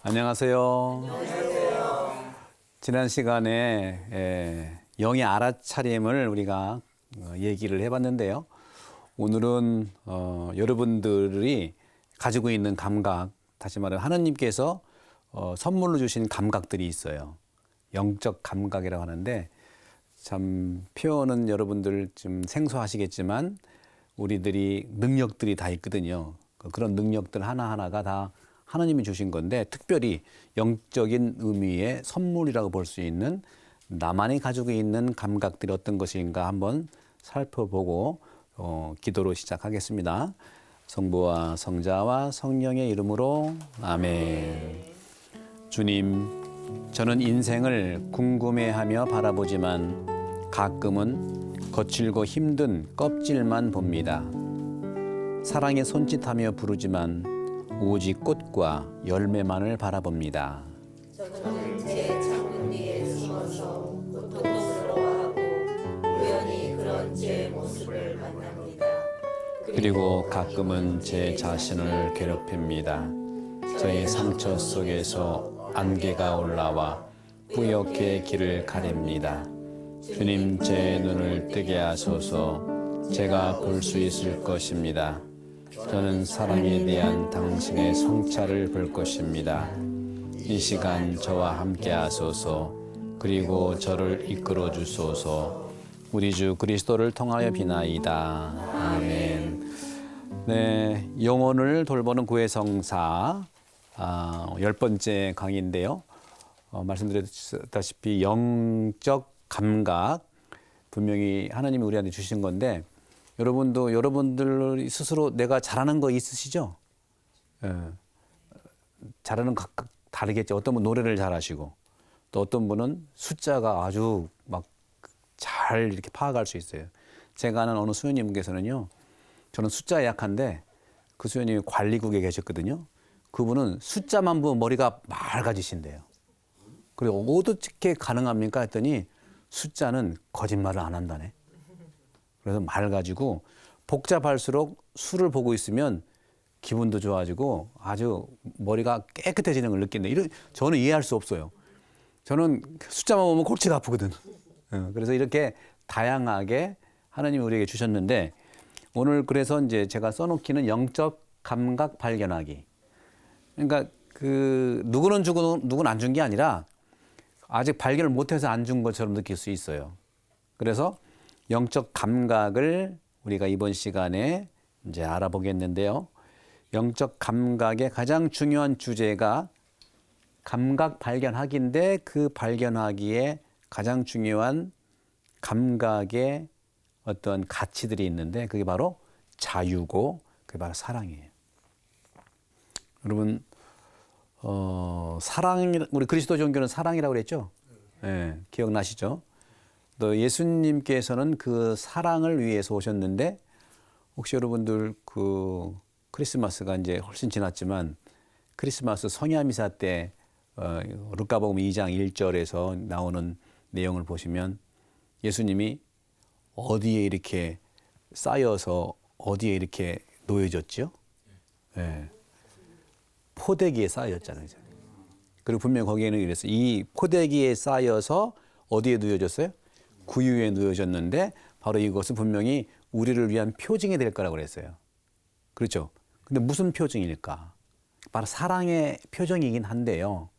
안녕하세요. 지난 시간에 영의 알아차림을 우리가 얘기를 해봤는데요. 오늘은 여러분들이 가지고 있는 감각, 다시 말해 하나님께서 선물로 주신 감각들이 있어요. 영적 감각이라고 하는데 참 표현은 여러분들 좀 생소하시겠지만 우리들이 능력들이 다 있거든요. 그런 능력들 하나하나가 다 하나님이 주신 건데 특별히 영적인 의미의 선물이라고 볼 수 있는 나만이 가지고 있는 감각들이 어떤 것인가 한번 살펴보고 기도로 시작하겠습니다. 성부와 성자와 성령의 이름으로 아멘. 주님, 저는 인생을 궁금해하며 바라보지만 가끔은 거칠고 힘든 껍질만 봅니다. 사랑에 손짓하며 부르지만 오직 꽃과 열매만을 바라봅니다. 저는 제 창문 뒤에 숨어서 고통스러워하고 우연히 그런 제 모습을 만납니다. 그리고 가끔은 제 자신을 괴롭힙니다. 저의 상처 속에서 안개가 올라와 뿌옇게 길을 가립니다. 주님, 제 눈을 뜨게 하소서. 제가 볼 수 있을 것입니다. 저는 사랑에 대한 당신의 성찰을 볼 것입니다. 이 시간 저와 함께 하소서. 그리고 저를 이끌어 주소서. 우리 주 그리스도를 통하여 비나이다. 아멘. 네, 영혼을 돌보는 구해성사 10번째 강의인데요. 말씀드렸다시피 영적 감각 분명히 하나님이 우리한테 주신 건데 여러분도 여러분들 스스로 내가 잘하는 거 있으시죠? 예. 잘하는 거 각각 다르겠죠. 어떤 분은 노래를 잘하시고 또 어떤 분은 숫자가 아주 막 잘 이렇게 파악할 수 있어요. 제가 아는 어느 수녀님께서는요. 저는 숫자에 약한데 그 수녀님이 관리국에 계셨거든요. 그분은 숫자만 보면 머리가 맑아지신대요. 그리고 어떻게 가능합니까? 했더니 숫자는 거짓말을 안 한다네. 그래서 맑아지고 복잡할수록 수를 보고 있으면 기분도 좋아지고 아주 머리가 깨끗해지는 걸 느낀다. 저는 이해할 수 없어요. 저는 숫자만 보면 골치가 아프거든. 그래서 이렇게 다양하게 하나님이 우리에게 주셨는데 오늘 그래서 이제 제가 써놓기는 영적 감각 발견하기. 그러니까 누구는 주고 누구는 안 준 게 아니라 아직 발견을 못해서 안 준 것처럼 느낄 수 있어요. 그래서 영적 감각을 우리가 이번 시간에 이제 알아보겠는데요. 영적 감각의 가장 중요한 주제가 감각 발견하기인데 그 발견하기에 가장 중요한 감각의 어떤 가치들이 있는데 그게 바로 자유고 그게 바로 사랑이에요. 여러분 우리 그리스도 종교는 사랑이라고 그랬죠? 네, 기억나시죠? 또 예수님께서는 그 사랑을 위해서 오셨는데 혹시 여러분들 그 크리스마스가 이제 훨씬 지났지만 크리스마스 성야미사 때 루카복음 2장 1절에서 나오는 내용을 보시면 예수님이 어디에 이렇게 쌓여서 어디에 이렇게 놓여졌죠? 네. 포대기에 쌓였잖아요. 그리고 분명히 거기에는 이랬어요. 이 포대기에 쌓여서 어디에 놓여졌어요? 구유에 놓여졌는데 바로 이것은 분명히 우리를 위한 표징이 될 거라고 그랬어요. 그렇죠? 근데 무슨 표징일까? 바로 사랑의 표징이긴 한데요.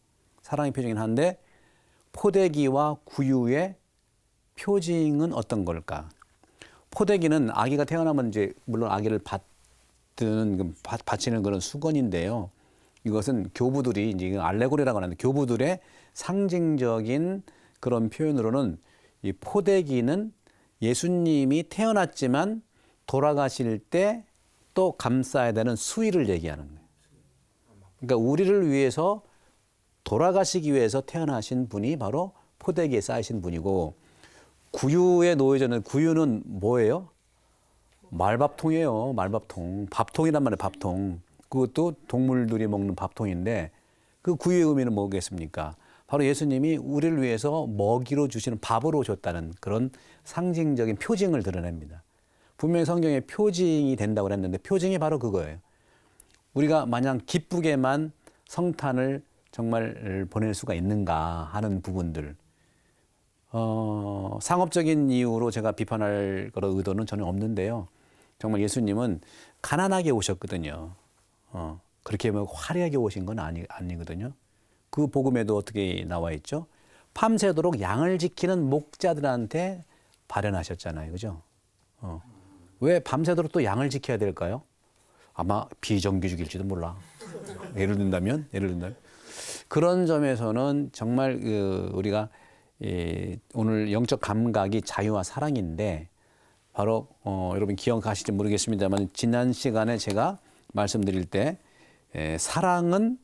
사랑의 표징이긴 한데 포대기와 구유의 표징은 어떤 걸까? 포대기는 아기가 태어나면 이제 물론 아기를 바치는 그런 수건인데요. 이것은 교부들이 이제 알레고리라고 하는데 교부들의 상징적인 그런 표현으로는 이 포대기는 예수님이 태어났지만 돌아가실 때 또 감싸야 되는 수위를 얘기하는 거예요. 그러니까 우리를 위해서 돌아가시기 위해서 태어나신 분이 바로 포대기에 쌓이신 분이고 구유에 놓여져는 구유는 뭐예요? 말밥통이에요. 말밥통. 밥통이란 말이에요. 밥통. 그것도 동물들이 먹는 밥통인데 그 구유의 의미는 뭐겠습니까? 바로 예수님이 우리를 위해서 먹이로 주시는 밥으로 줬다는 그런 상징적인 표징을 드러냅니다. 분명히 성경에 표징이 된다고 그랬는데 표징이 바로 그거예요. 우리가 마냥 기쁘게만 성탄을 정말 보낼 수가 있는가 하는 부분들. 상업적인 이유로 제가 비판할 그런 의도는 전혀 없는데요. 정말 예수님은 가난하게 오셨거든요. 그렇게 뭐 화려하게 오신 건 아니거든요. 그 복음에도 어떻게 나와 있죠? 밤새도록 양을 지키는 목자들한테 발현하셨잖아요. 그죠? 왜 밤새도록 또 양을 지켜야 될까요? 아마 비정규직일지도 몰라. 예를 든다면 그런 점에서는 정말 우리가 오늘 영적 감각이 자유와 사랑인데 바로 여러분 기억하실지 모르겠습니다만 지난 시간에 제가 말씀드릴 때 사랑은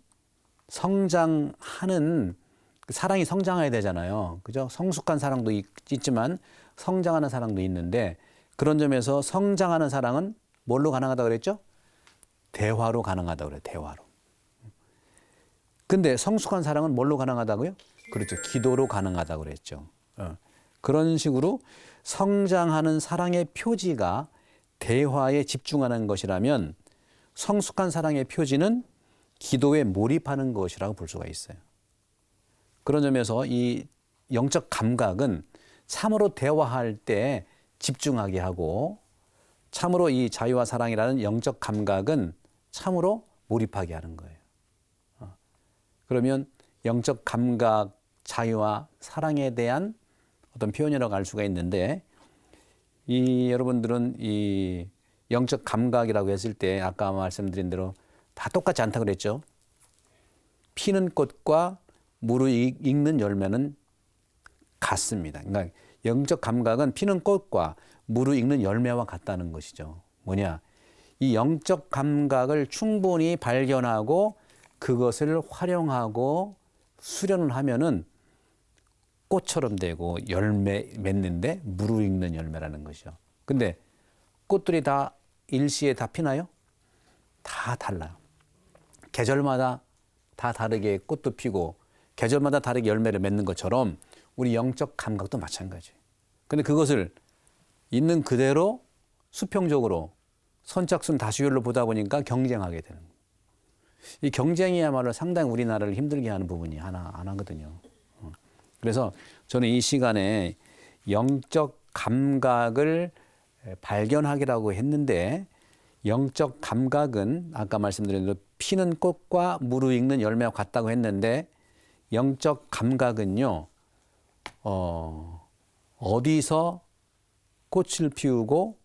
성장하는 사랑이 성장해야 되잖아요. 그죠? 성숙한 사랑도 있지만 성장하는 사랑도 있는데 그런 점에서 성장하는 사랑은 뭘로 가능하다고 그랬죠? 대화로 가능하다고 그래요. 대화로. 근데 성숙한 사랑은 뭘로 가능하다고요? 그렇죠. 기도로 가능하다고 그랬죠. 그런 식으로 성장하는 사랑의 표지가 대화에 집중하는 것이라면 성숙한 사랑의 표지는 기도에 몰입하는 것이라고 볼 수가 있어요. 그런 점에서 이 영적 감각은 참으로 대화할 때 집중하게 하고 참으로 이 자유와 사랑이라는 영적 감각은 참으로 몰입하게 하는 거예요. 그러면 영적 감각, 자유와 사랑에 대한 어떤 표현이라고 할 수가 있는데 여러분들은 이 영적 감각이라고 했을 때 아까 말씀드린 대로 다 똑같지 않다고 그랬죠. 피는 꽃과 무르 익는 열매는 같습니다. 그러니까 영적 감각은 피는 꽃과 무르 익는 열매와 같다는 것이죠. 뭐냐? 이 영적 감각을 충분히 발견하고 그것을 활용하고 수련을 하면은 꽃처럼 되고 열매 맺는데 무르익는 열매라는 것이죠. 근데 꽃들이 다 일시에 다 피나요? 다 달라요. 계절마다 다 다르게 꽃도 피고 계절마다 다르게 열매를 맺는 것처럼 우리 영적 감각도 마찬가지예요. 근데 그것을 있는 그대로 수평적으로 선착순 다수율로 보다 보니까 경쟁하게 되는 거예요. 이 경쟁이야말로 상당히 우리나라를 힘들게 하는 부분이 하나거든요. 그래서 저는 이 시간에 영적 감각을 발견하기라고 했는데 영적 감각은 아까 말씀드린 대로 피는 꽃과 무르익는 열매와 같다고 했는데 영적 감각은요 어디서 꽃을 피우고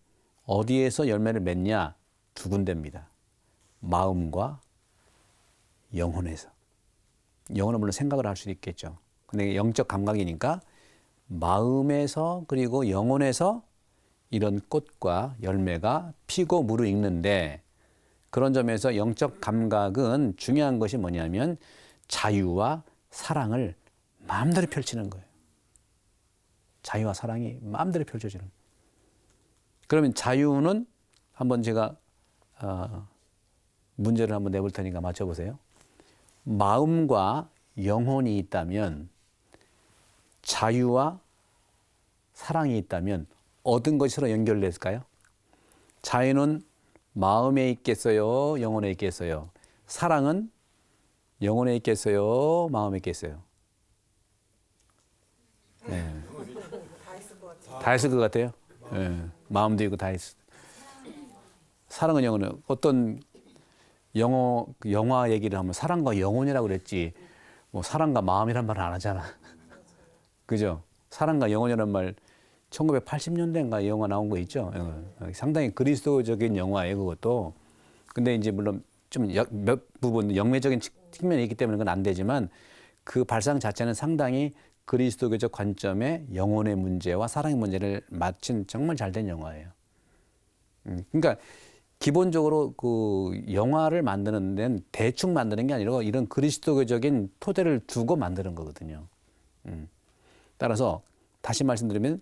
어디에서 열매를 맺냐 두 군데입니다. 마음과 영혼에서. 영혼은 물론 생각을 할 수 있겠죠. 근데 영적 감각이니까 마음에서 그리고 영혼에서 이런 꽃과 열매가 피고 무르익는데 그런 점에서 영적 감각은 중요한 것이 뭐냐면 자유와 사랑을 마음대로 펼치는 거예요. 자유와 사랑이 마음대로 펼쳐지는 거예요. 그러면 자유는 한번 제가 문제를 한번 내볼 테니까 맞춰보세요. 마음과 영혼이 있다면 자유와 사랑이 있다면 어떤 것이 서로 연결됐을까요? 자유는 마음에 있겠어요? 영혼에 있겠어요? 사랑은 영혼에 있겠어요? 마음에 있겠어요? 네. 다 있을 것 같아요. 네. 마음도 있고 다 있어. 사랑은 영혼에 어떤 영화 얘기를 하면 사랑과 영혼이라고 그랬지 뭐 사랑과 마음이란 말은 안 하잖아. 그죠? 사랑과 영혼이란 말 1980년대인가 영화 나온 거 있죠. 상당히 그리스도적인 영화예요, 그것도. 근데 이제 물론 좀 몇 부분 영매적인 측면이 있기 때문에 그건 안 되지만 그 발상 자체는 상당히 그리스도교적 관점의 영혼의 문제와 사랑의 문제를 맞춘 정말 잘된 영화예요. 그러니까 기본적으로 그 영화를 만드는 데는 대충 만드는 게 아니라 이런 그리스도교적인 토대를 두고 만드는 거거든요. 따라서 다시 말씀드리면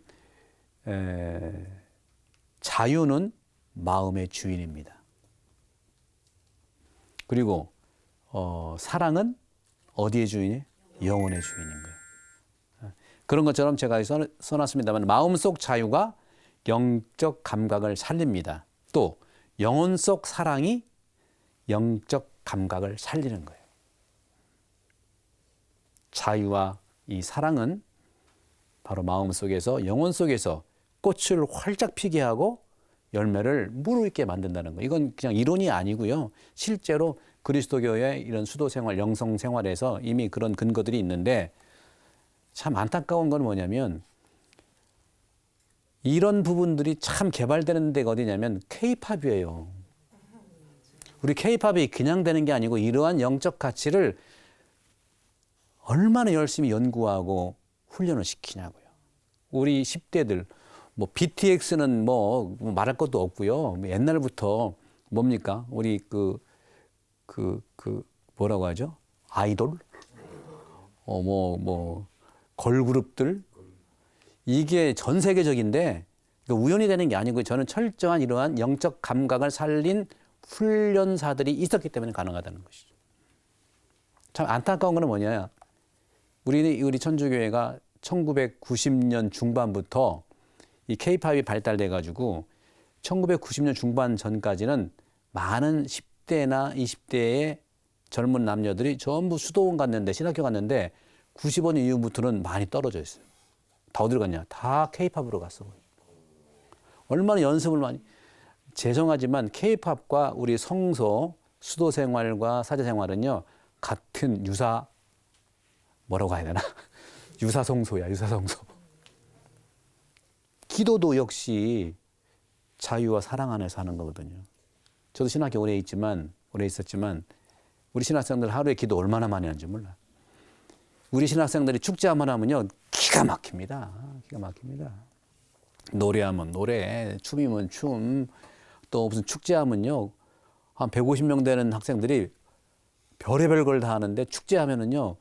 자유는 마음의 주인입니다. 그리고 사랑은 어디의 주인이에요? 영혼의 주인인 거예요. 그런 것처럼 제가 써놨습니다만 마음속 자유가 영적 감각을 살립니다. 또 영혼 속 사랑이 영적 감각을 살리는 거예요. 자유와 이 사랑은 바로 마음 속에서 영혼 속에서 꽃을 활짝 피게 하고 열매를 무르익게 만든다는 거. 이건 그냥 이론이 아니고요. 실제로 그리스도교의 이런 수도 생활, 영성 생활에서 이미 그런 근거들이 있는데 참 안타까운 건 뭐냐면 이런 부분들이 참 개발되는 데가 어디냐면 K-팝이에요. 우리 K-팝이 그냥 되는 게 아니고 이러한 영적 가치를 얼마나 열심히 연구하고 훈련을 시키냐고요. 우리 10대들 뭐 BTX는 뭐 말할 것도 없고요. 옛날부터 뭡니까? 우리 그 뭐라고 하죠? 아이돌? 걸그룹들? 이게 전 세계적인데 우연히 되는 게 아니고 저는 철저한 이러한 영적 감각을 살린 훈련사들이 있었기 때문에 가능하다는 것이죠. 참 안타까운 건 뭐냐? 우리 천주교회가 1990년 중반부터 이 K-팝이 발달돼 가지고 1990년 중반 전까지는 많은 10대나 20대의 젊은 남녀들이 전부 수도원 갔는데 신학교 갔는데 95년 이후부터는 많이 떨어져 있어요. 다 어디로 갔냐? 다 K-팝으로 갔어. 얼마나 연습을 많이. 죄송하지만 K-팝과 우리 성서 수도 생활과 사제 생활은요 같은 뭐라고 해야 되나? 유사성소야, 유사성소. 기도도 역시 자유와 사랑 안에서 하는 거거든요. 저도 신학교 오래 있었지만 우리 신학생들 하루에 기도 얼마나 많이 하는지 몰라요. 우리 신학생들이 축제 한번 하면요 기가 막힙니다. 기가 막힙니다. 노래하면 노래, 춤이면 춤, 또 무슨 축제하면요 한 150명 되는 학생들이 별의별 걸 다 하는데 축제하면은요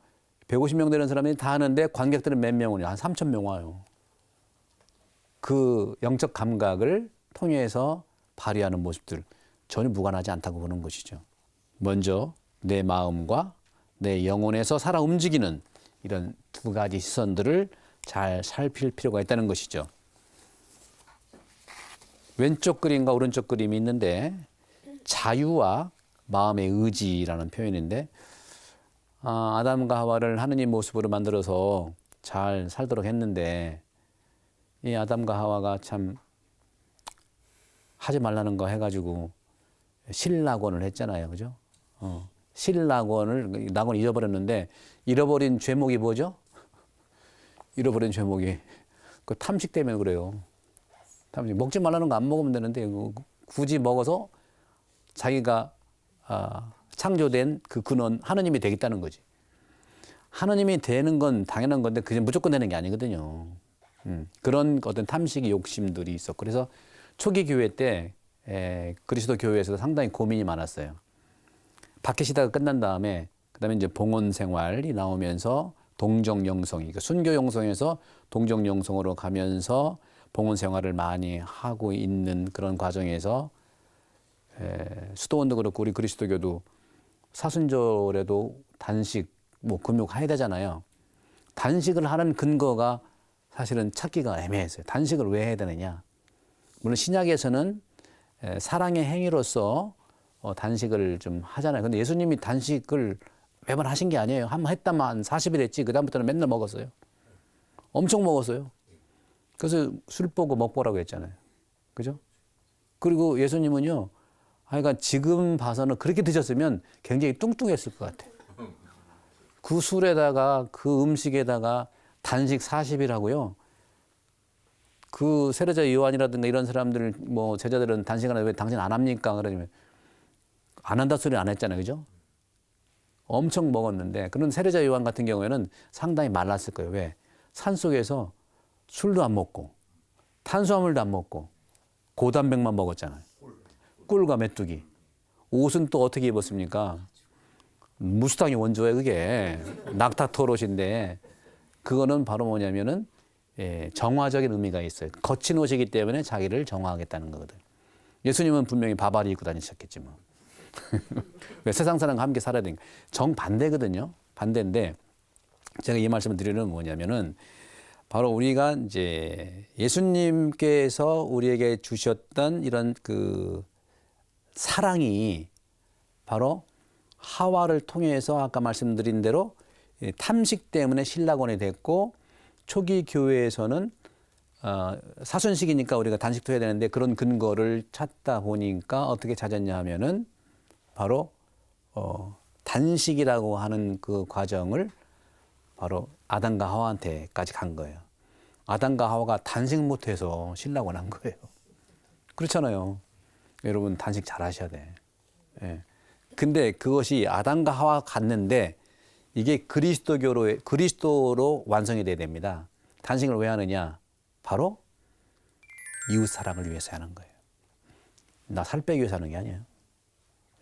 150명 되는 사람이 다 하는데 관객들은 몇 명 오냐? 한 3,000명 와요. 그 영적 감각을 통해서 발휘하는 모습들 전혀 무관하지 않다고 보는 것이죠. 먼저 내 마음과 내 영혼에서 살아 움직이는 이런 두 가지 시선들을 잘 살필 필요가 있다는 것이죠. 왼쪽 그림과 오른쪽 그림이 있는데 자유와 마음의 의지라는 표현인데 아담과 하와를 하느님 모습으로 만들어서 잘 살도록 했는데 이 아담과 하와가 참 하지 말라는 거 해가지고 실낙원을 했잖아요. 그죠? 낙원 잊어버렸는데 잃어버린 죄목이 뭐죠? 잃어버린 죄목이 그 탐식 때문에 그래요. 탐식. 먹지 말라는 거 안 먹으면 되는데 굳이 먹어서 자기가 창조된 그 근원 하느님이 되겠다는 거지. 하느님이 되는 건 당연한 건데 그게 무조건 되는 게 아니거든요. 그런 어떤 탐식의 욕심들이 있었고 그래서 초기 교회 때 그리스도 교회에서도 상당히 고민이 많았어요. 박해 시대가 끝난 다음에 그다음에 이제 봉헌 생활이 나오면서 동정 영성, 그러니까 순교 영성에서 동정 영성으로 가면서 봉헌 생활을 많이 하고 있는 그런 과정에서 수도원도 그렇고 우리 그리스도교도 사순절에도 단식, 금욕해야 되잖아요. 단식을 하는 근거가 사실은 찾기가 애매했어요. 단식을 왜 해야 되느냐? 물론 신약에서는 사랑의 행위로서 단식을 좀 하잖아요. 근데 예수님이 단식을 매번 하신 게 아니에요. 한번 했다만 40일 했지. 그다음부터는 맨날 먹었어요. 엄청 먹었어요. 그래서 술 보고 먹보라고 했잖아요. 그죠? 그리고 예수님은요. 그러니까 지금 봐서는 그렇게 드셨으면 굉장히 뚱뚱했을 것 같아요. 그 술에다가 그 음식에다가 단식 40일 하고요. 그 세례자 요한이라든가 이런 사람들 제자들은 단식을 하는데 왜 당신 안 합니까? 그러면 안 한다 소리 안 했잖아요. 그죠? 엄청 먹었는데 그런 세례자 요한 같은 경우에는 상당히 말랐을 거예요. 왜? 산속에서 술도 안 먹고 탄수화물도 안 먹고 고단백만 먹었잖아요. 꿀과 메뚜기. 옷은 또 어떻게 입었습니까? 무스탕이 원조에 그게 낙타토롯인데 그거는 바로 뭐냐면은 정화적인 의미가 있어요. 거친 옷이기 때문에 자기를 정화하겠다는 거거든. 예수님은 분명히 바바리 입고 다니셨겠지 뭐. 왜 세상 사람과 함께 살아야 되니까. 정반대거든요. 반대인데 제가 이 말씀을 드리는 건 뭐냐면은 바로 우리가 이제 예수님께서 우리에게 주셨던 이런 그 사랑이 바로 하와를 통해서 아까 말씀드린 대로 탐식 때문에 신락원이 됐고 초기 교회에서는 사순식이니까 우리가 단식도 해야 되는데 그런 근거를 찾다 보니까 어떻게 찾았냐 하면은 바로 단식이라고 하는 그 과정을 바로 아담과 하와한테까지 간 거예요. 아담과 하와가 단식 못해서 신락원 한 거예요. 그렇잖아요. 여러분 단식 잘 하셔야 돼. 예. 근데 그것이 아담과 하와 갔는데 이게 그리스도로 완성이 돼야 됩니다. 단식을 왜 하느냐? 바로 이웃 사랑을 위해서 하는 거예요. 나 살 빼기 위해서 하는 게 아니에요.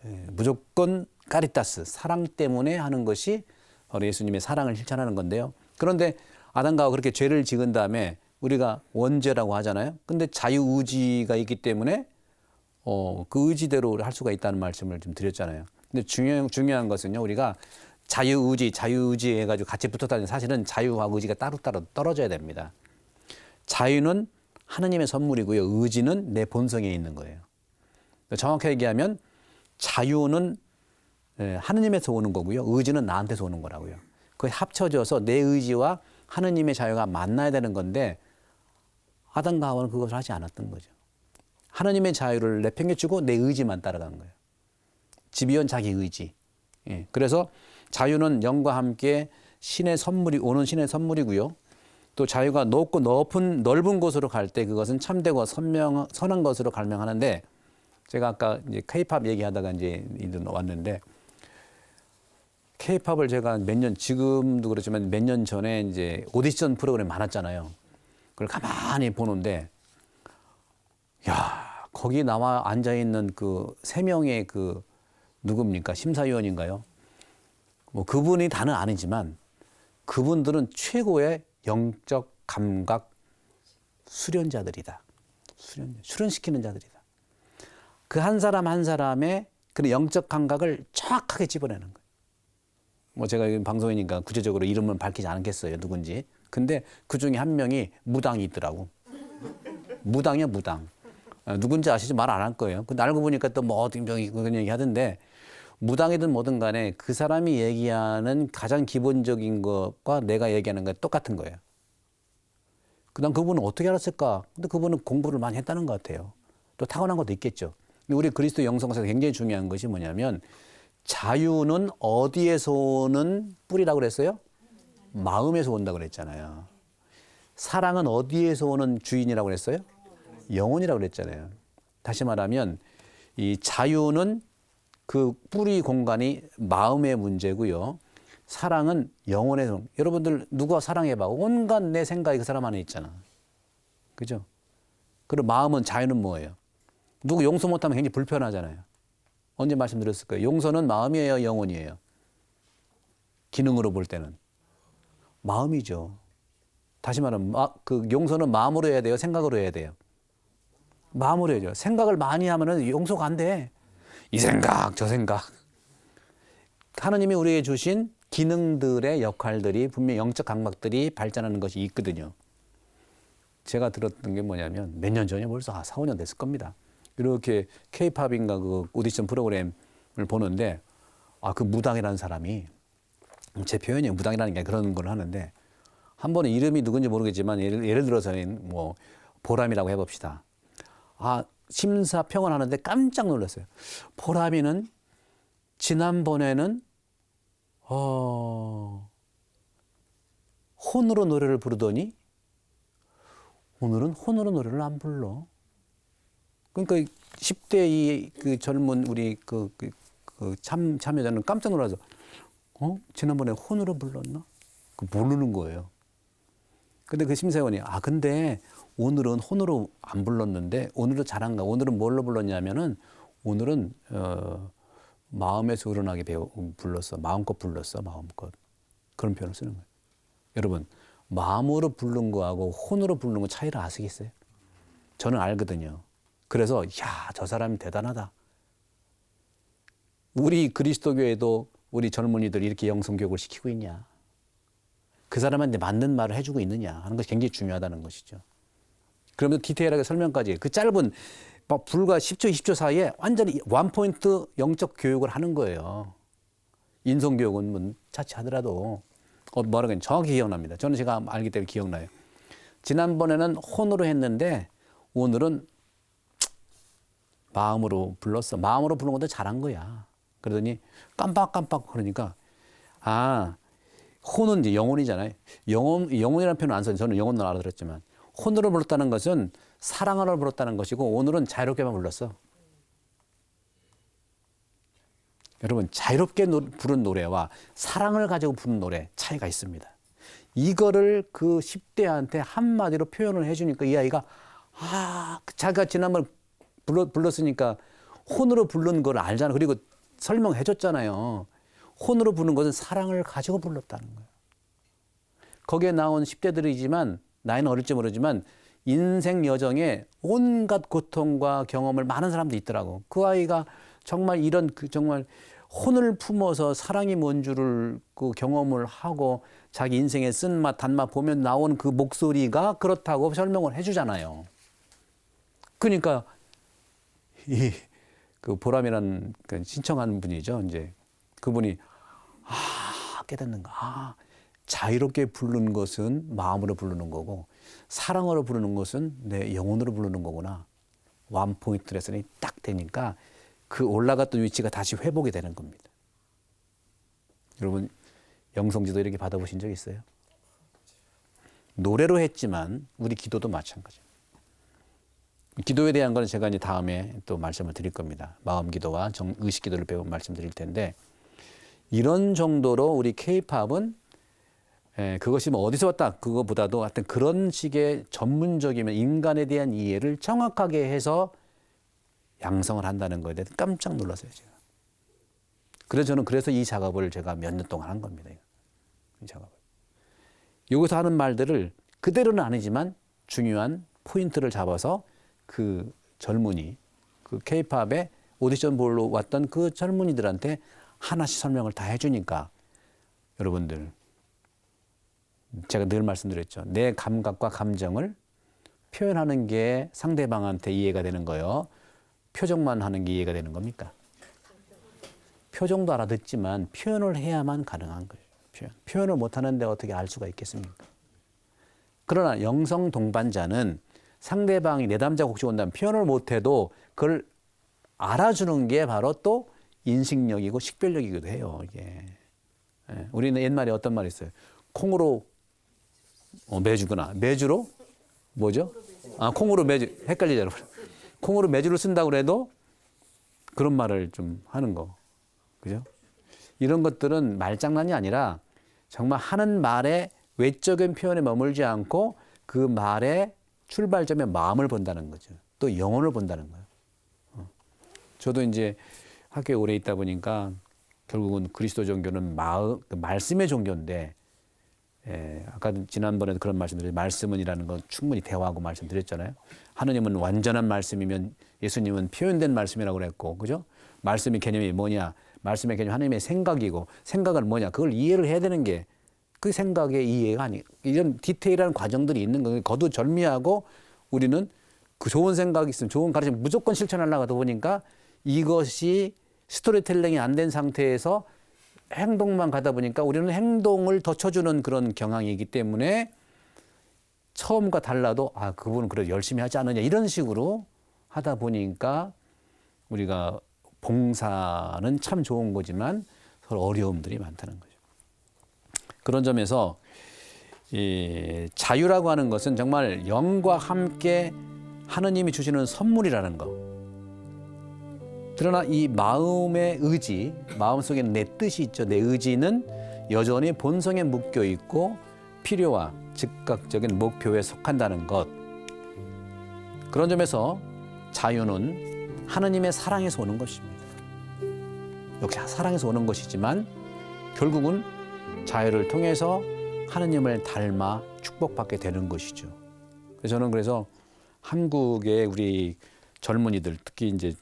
예. 무조건 카리타스, 사랑 때문에 하는 것이 바로 예수님의 사랑을 실천하는 건데요. 그런데 아담과 하와 그렇게 죄를 지은 다음에 우리가 원죄라고 하잖아요. 근데 자유의지가 있기 때문에 그 의지대로 할 수가 있다는 말씀을 좀 드렸잖아요. 근데 중요한 것은요, 우리가 자유의지 해가지고 같이 붙어 다니는 사실은 자유와 의지가 따로따로 떨어져야 됩니다. 자유는 하느님의 선물이고요. 의지는 내 본성에 있는 거예요. 정확하게 얘기하면 자유는 하느님에서 오는 거고요. 의지는 나한테서 오는 거라고요. 그게 합쳐져서 내 의지와 하느님의 자유가 만나야 되는 건데 아담과 하와는 그것을 하지 않았던 거죠. 하느님의 자유를 내팽개치고 내 의지만 따라간 거예요. 집이온 자기 의지. 예. 그래서 자유는 영과 함께 오는 신의 선물이고요. 또 자유가 높고 넓은 곳으로 갈 때 그것은 참되고 선한 것으로 갈명하는데 제가 아까 이제 K-팝 얘기하다가 이제 왔는데 K-팝을 제가 지금도 그렇지만 몇 년 전에 이제 오디션 프로그램 많았잖아요. 그걸 가만히 보는데 야, 거기 나와 앉아 있는 그 세 명의 그 누굽니까? 심사위원인가요? 뭐 그분이 다는 아니지만 그분들은 최고의 영적 감각 수련자들이다. 수련시키는 자들이다. 그 한 사람 한 사람의 그런 영적 감각을 정확하게 집어내는 거예요. 뭐 제가 방송이니까 구체적으로 이름은 밝히지 않겠어요. 누군지. 근데 그 중에 한 명이 무당이 있더라고. 무당이야, 무당. 누군지 아시죠? 말 안 할 거예요. 근데 알고 보니까 또 뭐 어떤 병이 그런 얘기 하던데 무당이든 뭐든 간에 그 사람이 얘기하는 가장 기본적인 것과 내가 얘기하는 게 똑같은 거예요. 그다음 그분은 어떻게 알았을까? 근데 그분은 공부를 많이 했다는 것 같아요. 또 타고난 것도 있겠죠. 우리 그리스도 영성사에서 굉장히 중요한 것이 뭐냐면 자유는 어디에서 오는 뿌리라고 그랬어요? 마음에서 온다고 그랬잖아요. 사랑은 어디에서 오는 주인이라고 그랬어요? 영혼이라고 그랬잖아요. 다시 말하면 이 자유는 그 뿌리 공간이 마음의 문제고요. 사랑은 영혼에서. 여러분들 누가 사랑해봐. 온갖 내 생각이 그 사람 안에 있잖아. 그죠? 그리고 마음은 자유는 뭐예요? 누구 용서 못하면 굉장히 불편하잖아요. 언제 말씀드렸을 거예요? 용서는 마음이에요, 영혼이에요? 기능으로 볼 때는 마음이죠. 다시 말하면 그 용서는 마음으로 해야 돼요, 생각으로 해야 돼요? 마음으로 해야죠. 생각을 많이 하면은 용서가 안 돼. 이 생각, 저 생각. 하나님이 우리에게 주신 기능들의 역할들이 분명히 영적 감각들이 발전하는 것이 있거든요. 제가 들었던 게 뭐냐면 몇 년 전에 벌써 4, 5년 됐을 겁니다. 이렇게 K-팝인가 그 오디션 프로그램을 보는데 그 무당이라는 사람이 제 표현이 무당이라는 게 그런 걸 하는데 한 번에 이름이 누군지 모르겠지만 예를 들어서는 뭐 보람이라고 해봅시다. 심사평을 하는데 깜짝 놀랐어요. 보람이는 지난번에는 혼으로 노래를 부르더니 오늘은 혼으로 노래를 안 불러. 그러니까 10대 그 젊은 우리 참여자는 깜짝 놀라서 지난번에 혼으로 불렀나? 모르는 거예요. 근데 그 심사위원이 근데 오늘은 혼으로 안 불렀는데 오늘은 잘한가? 오늘은 뭘로 불렀냐면은 오늘은 마음에서 우러나게 불렀어. 마음껏 불렀어. 마음껏. 그런 표현을 쓰는 거예요. 여러분 마음으로 부른 거하고 혼으로 부르는 거 차이를 아시겠어요? 저는 알거든요. 그래서 저 사람이 대단하다. 우리 그리스도교회도 우리 젊은이들이 이렇게 영성교육을 시키고 있냐. 그 사람한테 맞는 말을 해주고 있느냐 하는 것이 굉장히 중요하다는 것이죠. 그러면서 디테일하게 설명까지 그 짧은 불과 10초, 20초 사이에 완전히 원포인트 영적 교육을 하는 거예요. 인성교육은 차치하더라도. 뭐라고 했는지 정확히 기억납니다. 저는 제가 알기 때문에 기억나요. 지난번에는 혼으로 했는데 오늘은 마음으로 불렀어. 마음으로 부르는 것도 잘한 거야. 그러더니 깜빡깜빡 그러니까 혼은 이제 영혼이잖아요. 영혼이라는 표현은 안 써요. 저는 영혼으로 알아들었지만 혼으로 불렀다는 것은 사랑으로 불렀다는 것이고 오늘은 자유롭게만 불렀어. 여러분 자유롭게 부른 노래와 사랑을 가지고 부른 노래 차이가 있습니다. 이거를 그 10대한테 한마디로 표현을 해주니까 이 아이가 자기가 지난번 불렀으니까 혼으로 부른 걸 알잖아. 그리고 설명해 줬잖아요. 혼으로 부른 것은 사랑을 가지고 불렀다는 거예요. 거기에 나온 10대들이지만 나이는 어릴지 모르지만 인생 여정에 온갖 고통과 경험을 많은 사람도 있더라고. 그 아이가 정말 이런 정말 혼을 품어서 사랑이 뭔 줄을 그 경험을 하고 자기 인생의 쓴맛 단맛 보면 나온 그 목소리가 그렇다고 설명을 해주잖아요. 그러니까 그 보람이라는 그 신청한 분이죠. 이제 그분이 깨닫는가. 자유롭게 부르는 것은 마음으로 부르는 거고 사랑으로 부르는 것은 내 영혼으로 부르는 거구나. 원 포인트 레슨이 딱 되니까 그 올라갔던 위치가 다시 회복이 되는 겁니다. 여러분 영성지도 이렇게 받아보신 적 있어요? 노래로 했지만 우리 기도도 마찬가지예요. 기도에 대한 거는 제가 이제 다음에 또 말씀을 드릴 겁니다. 마음 기도와 의식 기도를 배우면 말씀드릴 텐데 이런 정도로 우리 K-팝은 그것이 뭐 어디서 왔다 그거보다도 하여튼 그런 식의 전문적이면 인간에 대한 이해를 정확하게 해서 양성을 한다는 거에 대해서 깜짝 놀랐어요, 제가. 그래서 저는 이 작업을 제가 몇 년 동안 한 겁니다. 이 작업을. 여기서 하는 말들을 그대로는 아니지만 중요한 포인트를 잡아서 그 젊은이, 그 K-팝에 오디션 보러 왔던 그 젊은이들한테 하나씩 설명을 다 해주니까 여러분들 제가 늘 말씀드렸죠. 내 감각과 감정을 표현하는 게 상대방한테 이해가 되는 거예요. 표정만 하는 게 이해가 되는 겁니까? 표정도 알아듣지만 표현을 해야만 가능한 거예요. 표현을 못하는데 어떻게 알 수가 있겠습니까? 그러나 영성 동반자는 상대방이 내담자 혹시 온다면 표현을 못해도 그걸 알아주는 게 바로 또 인식력이고 식별력이기도 해요. 이게. 우리는 옛말에 어떤 말이 있어요? 콩으로 매주구나. 매주로 뭐죠? 콩으로 매주. 헷갈리잖아요. 콩으로 매주를 쓴다고 그래도 그런 말을 좀 하는 거. 그죠? 이런 것들은 말장난이 아니라 정말 하는 말의 외적인 표현에 머물지 않고 그 말의 출발점에 마음을 본다는 거죠. 또 영혼을 본다는 거예요. 저도 이제 학교에 오래 있다 보니까 결국은 그리스도 종교는 말씀의 종교인데 아까 지난번에도 그런 말씀드렸죠. 말씀은이라는 건 충분히 대화하고 말씀드렸잖아요. 하느님은 완전한 말씀이면 예수님은 표현된 말씀이라고 그랬고, 그죠? 말씀의 개념이 뭐냐? 말씀의 개념 하나님의 생각이고 생각은 뭐냐? 그걸 이해를 해야 되는 게 그 생각의 이해가 아니 이런 디테일한 과정들이 있는 거예요. 거두절미하고 우리는 그 좋은 생각이 있으면 좋은 가르침 무조건 실천하려고 하다 보니까 이것이 스토리텔링이 안 된 상태에서 행동만 가다 보니까 우리는 행동을 더 쳐주는 그런 경향이 있기 때문에 처음과 달라도 그분은 그래도 열심히 하지 않느냐 이런 식으로 하다 보니까 우리가 봉사는 참 좋은 거지만 서로 어려움들이 많다는 거죠. 그런 점에서 이 자유라고 하는 것은 정말 영과 함께 하느님이 주시는 선물이라는 거. 그러나 이 마음의 의지, 마음속에 내 뜻이 있죠. 내 의지는 여전히 본성에 묶여 있고 필요와 즉각적인 목표에 속한다는 것. 그런 점에서 자유는 하느님의 사랑에서 오는 것입니다. 역시 사랑에서 오는 것이지만 결국은 자유를 통해서 하느님을 닮아 축복받게 되는 것이죠. 저는 그래서 한국의 우리 젊은이들, 특히 이제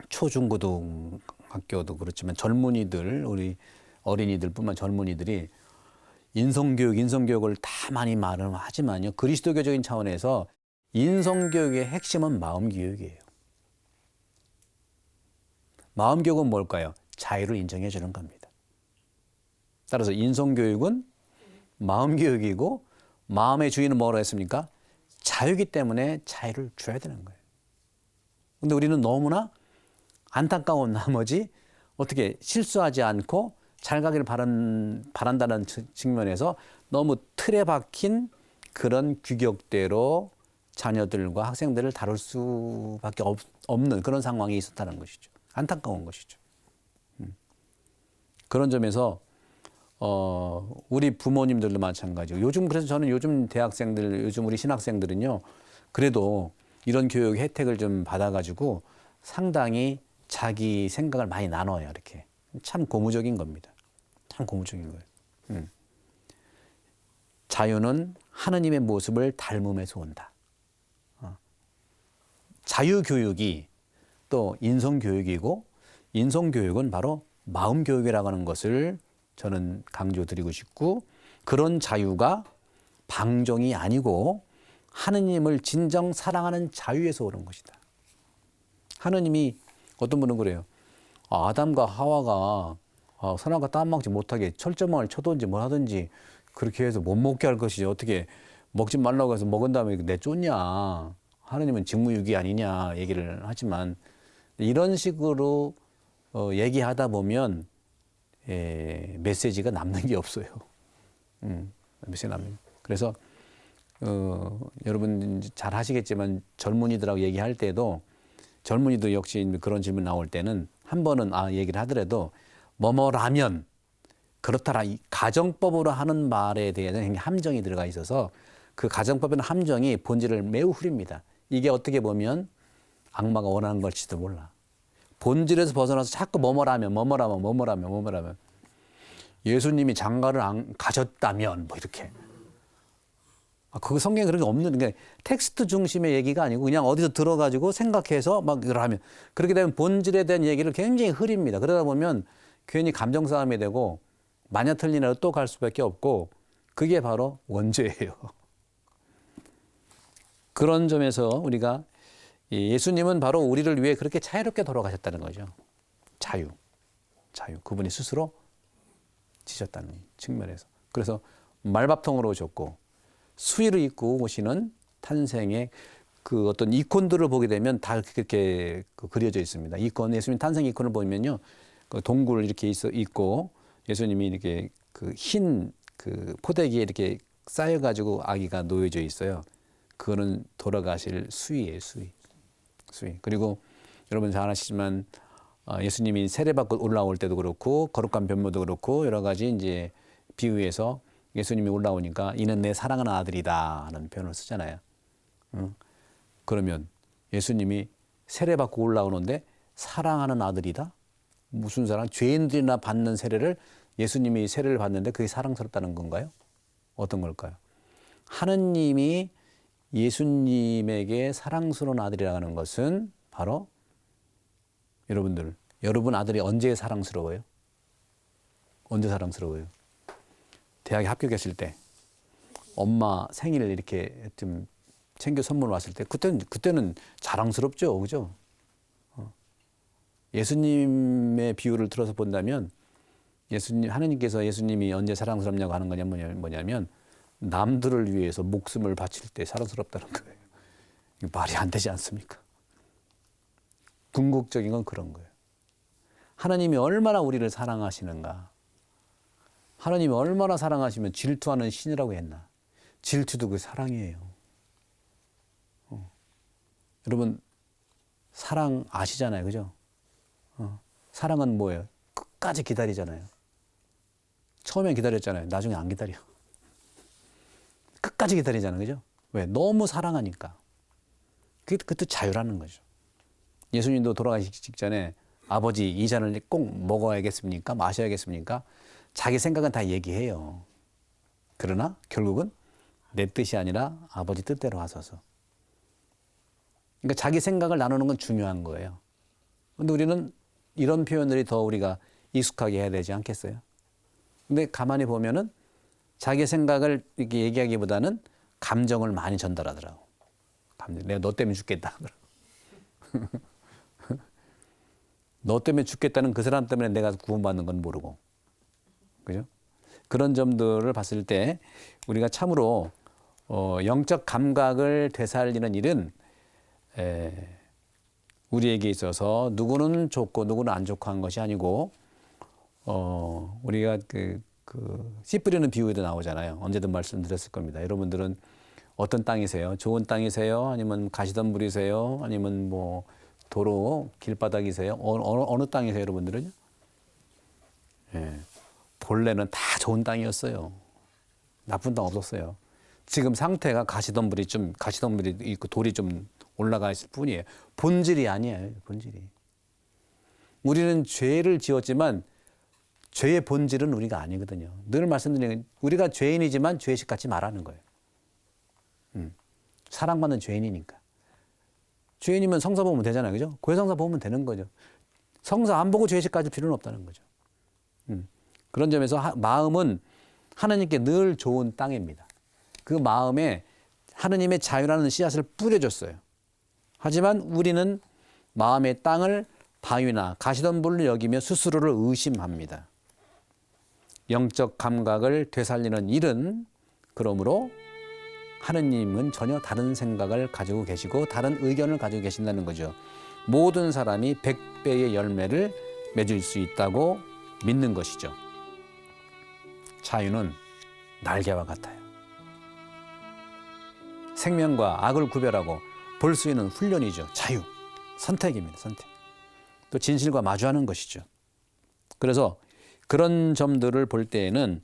초중고등학교도 그렇지만 젊은이들, 우리 어린이들뿐만 젊은이들이 인성교육을 다 많이 말은 하지만요. 그리스도교적인 차원에서 인성교육의 핵심은 마음교육이에요. 마음교육은 뭘까요? 자유를 인정해 주는 겁니다. 따라서 인성교육은 마음교육이고 마음의 주인은 뭐라 했습니까? 자유이기 때문에 자유를 줘야 되는 거예요. 근데 우리는 너무나 안타까운 나머지 어떻게 실수하지 않고 잘 가기를 바란다는 측면에서 너무 틀에 박힌 그런 규격대로 자녀들과 학생들을 다룰 수밖에 없는 그런 상황이 있었다는 것이죠. 안타까운 것이죠. 그런 점에서 우리 부모님들도 마찬가지고 요즘 그래서 저는 요즘 대학생들, 요즘 우리 신학생들은요, 그래도 이런 교육 혜택을 좀 받아가지고 상당히 자기 생각을 많이 나눠요. 이렇게 참 고무적인 겁니다. 참 고무적인 거예요. 자유는 하느님의 모습을 닮음에서 온다. 자유교육이 또 인성교육이고 인성교육은 바로 마음교육이라고 하는 것을 저는 강조드리고 싶고, 그런 자유가 방종이 아니고 하느님을 진정 사랑하는 자유에서 오는 것이다. 하느님이 어떤 분은 그래요. 아담과 하와가 선악과 따먹지 못하게 철저망을 쳐든지 뭘 하든지 그렇게 해서 못 먹게 할 것이지 어떻게 먹지 말라고 해서 먹은 다음에 내쫓냐. 하느님은 직무유기 아니냐 얘기를 하지만 이런 식으로 얘기하다 보면 메시지가 남는 게 없어요. 메시지 남는. 그래서 여러분 잘 하시겠지만 젊은이들하고 얘기할 때도 젊은이도 역시 그런 질문 나올 때는 한 번은 얘기를 하더라도 뭐뭐라면 그렇다라 이 가정법으로 하는 말에 대해서는 함정이 들어가 있어서 그 가정법에는 함정이 본질을 매우 흐립니다. 이게 어떻게 보면 악마가 원하는 걸지도 몰라. 본질에서 벗어나서 자꾸 뭐뭐라면 예수님이 장가를 안 가셨다면 뭐 이렇게. 그 성경에 그런 게 없는 게 텍스트 중심의 얘기가 아니고 그냥 어디서 들어가지고 생각해서 막 이걸 하면 그렇게 되면 본질에 대한 얘기를 굉장히 흐립니다. 그러다 보면 괜히 감정 싸움이 되고 마냐 틀리나로 또 갈 수밖에 없고 그게 바로 원죄예요. 그런 점에서 우리가 예수님은 바로 우리를 위해 그렇게 자유롭게 돌아가셨다는 거죠. 자유. 그분이 스스로 지셨다는 측면에서. 그래서 말밥통으로 오셨고 수의를 입고 오시는 탄생의 그 어떤 이콘들을 보게 되면 다 그렇게 그려져 있습니다. 이콘, 예수님 탄생 이콘을 보면요. 그 동굴 이렇게 있고 예수님이 이렇게 그 흰 그 포대기에 이렇게 쌓여가지고 아기가 놓여져 있어요. 그거는 돌아가실 수의예요, 수의. 그리고 여러분 잘 아시지만 예수님이 세례받고 올라올 때도 그렇고 거룩한 변모도 그렇고 여러 가지 이제 비유해서 예수님이 올라오니까 이는 내 사랑하는 아들이다 하는 표현을 쓰잖아요. 그러면 예수님이 세례받고 올라오는데 사랑하는 아들이다? 무슨 사랑? 죄인들이나 받는 세례를 예수님이 세례를 받는데 그게 사랑스럽다는 건가요? 어떤 걸까요? 하느님이 예수님에게 사랑스러운 아들이라는 것은 바로 여러분 아들이 언제 사랑스러워요? 언제 사랑스러워요? 대학에 합격했을 때 엄마 생일을 이렇게 좀 챙겨 선물 왔을 때 그때는 자랑스럽죠, 그죠? 예수님의 비유를 들어서 본다면 하느님께서 예수님이 언제 사랑스럽냐고 하는 거냐 뭐냐면 남들을 위해서 목숨을 바칠 때 사랑스럽다는 거예요. 이거 말이 안 되지 않습니까? 궁극적인 건 그런 거예요. 하나님이 얼마나 우리를 사랑하시는가. 하나님이 얼마나 사랑하시면 질투하는 신이라고 했나. 질투도 그 사랑이에요. 여러분 사랑 아시잖아요, 그죠? 사랑은 뭐예요? 끝까지 기다리잖아요. 처음엔 기다렸잖아요. 나중에 안 기다려. 끝까지 기다리잖아요, 그죠? 왜? 너무 사랑하니까. 그것도 자유라는 거죠. 예수님도 돌아가시기 직전에 아버지 이 잔을 꼭 먹어야겠습니까? 마셔야겠습니까? 자기 생각은 다 얘기해요. 그러나 결국은 내 뜻이 아니라 아버지 뜻대로 하소서. 그러니까 자기 생각을 나누는 건 중요한 거예요. 근데 우리는 이런 표현들이 더 우리가 익숙하게 해야 되지 않겠어요? 근데 가만히 보면은 자기 생각을 이렇게 얘기하기보다는 감정을 많이 전달하더라고. 내가 너 때문에 죽겠다. 너 때문에 죽겠다는 그 사람 때문에 내가 구원받는 건 모르고. 그죠? 그런 점들을 봤을 때 우리가 참으로 영적 감각을 되살리는 일은 우리에게 있어서 누구는 좋고 누구는 안 좋고 한 것이 아니고 우리가 씨 뿌리는 비유에도 나오잖아요. 언제든 말씀드렸을 겁니다. 여러분들은 어떤 땅이세요? 좋은 땅이세요? 아니면 가시덤불이세요? 아니면 뭐 도로 길바닥이세요? 어느 땅이세요, 여러분들은요? 예. 본래는 다 좋은 땅이었어요. 나쁜 땅 없었어요. 지금 상태가 가시덤불이 있고 돌이 좀 올라가 있을 뿐이에요. 본질이 아니에요, 본질이. 우리는 죄를 지었지만 죄의 본질은 우리가 아니거든요. 늘 말씀드리는 우리가 죄인이지만 죄식 갖지 말라는 거예요. 사랑받는 죄인이니까. 죄인이면 성사 보면 되잖아요, 그죠? 고해성사 보면 되는 거죠. 성사 안 보고 죄식 가질 필요는 없다는 거죠. 그런 점에서 마음은 하나님께 늘 좋은 땅입니다. 그 마음에 하나님의 자유라는 씨앗을 뿌려줬어요. 하지만 우리는 마음의 땅을 바위나 가시덤불로 여기며 스스로를 의심합니다. 영적 감각을 되살리는 일은 그러므로 하느님은 전혀 다른 생각을 가지고 계시고 다른 의견을 가지고 계신다는 거죠. 모든 사람이 100배의 열매를 맺을 수 있다고 믿는 것이죠. 자유는 날개와 같아요. 생명과 악을 구별하고 볼 수 있는 훈련이죠. 자유, 선택입니다. 선택. 또 진실과 마주하는 것이죠. 그래서 그런 점들을 볼 때에는